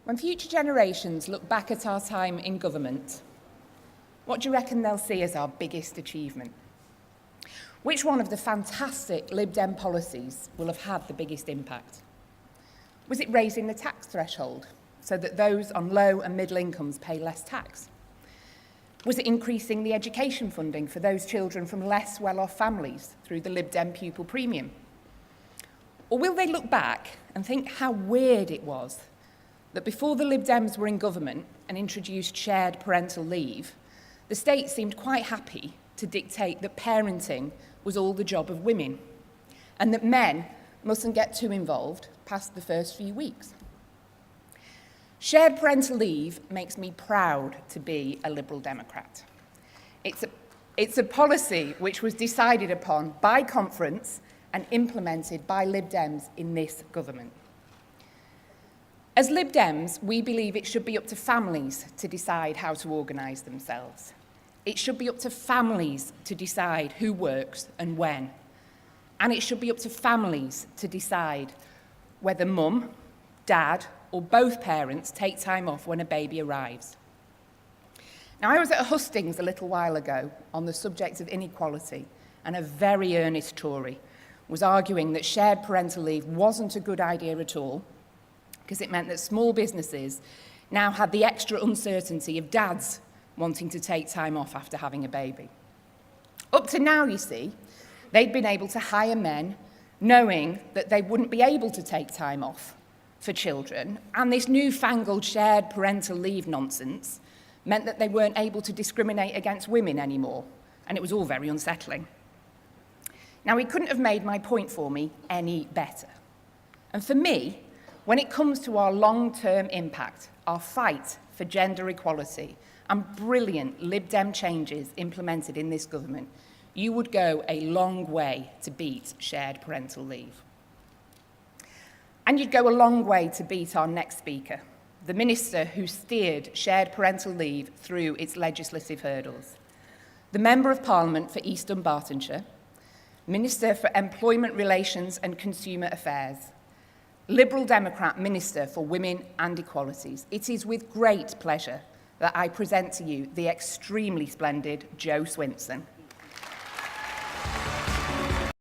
When future generations look back at our time in government, what do you reckon they'll see as our biggest achievement? Which one of the fantastic Lib Dem policies will have had the biggest impact? Was it raising the tax threshold so that those on low and middle incomes pay less tax? Was it increasing the education funding for those children from less well-off families through the Lib Dem pupil premium? Or will they look back and think how weird it was that before the Lib Dems were in government and introduced shared parental leave, the state seemed quite happy to dictate that parenting was all the job of women and that men mustn't get too involved past the first few weeks? Shared parental leave makes me proud to be a Liberal Democrat. It's a policy which was decided upon by conference and implemented by Lib Dems in this government. As Lib Dems, we believe it should be up to families to decide how to organise themselves. It should be up to families to decide who works and when. And it should be up to families to decide whether mum, dad, or both parents take time off when a baby arrives. Now, I was at a hustings a little while ago on the subject of inequality, and a very earnest Tory was arguing that shared parental leave wasn't a good idea at all, because it meant that small businesses now had the extra uncertainty of dads wanting to take time off after having a baby. Up to now, you see, they'd been able to hire men knowing that they wouldn't be able to take time off for children, and this newfangled shared parental leave nonsense meant that they weren't able to discriminate against women anymore, and it was all very unsettling. Now, he couldn't have made my point for me any better. And for me, when it comes to our long-term impact, our fight for gender equality, and brilliant Lib Dem changes implemented in this government, you would go a long way to beat shared parental leave. And you'd go a long way to beat our next speaker, the minister who steered shared parental leave through its legislative hurdles, the Member of Parliament for East Dunbartonshire, Minister for Employment Relations and Consumer Affairs, Liberal Democrat Minister for Women and Equalities. It is with great pleasure that I present to you the extremely splendid Jo Swinson.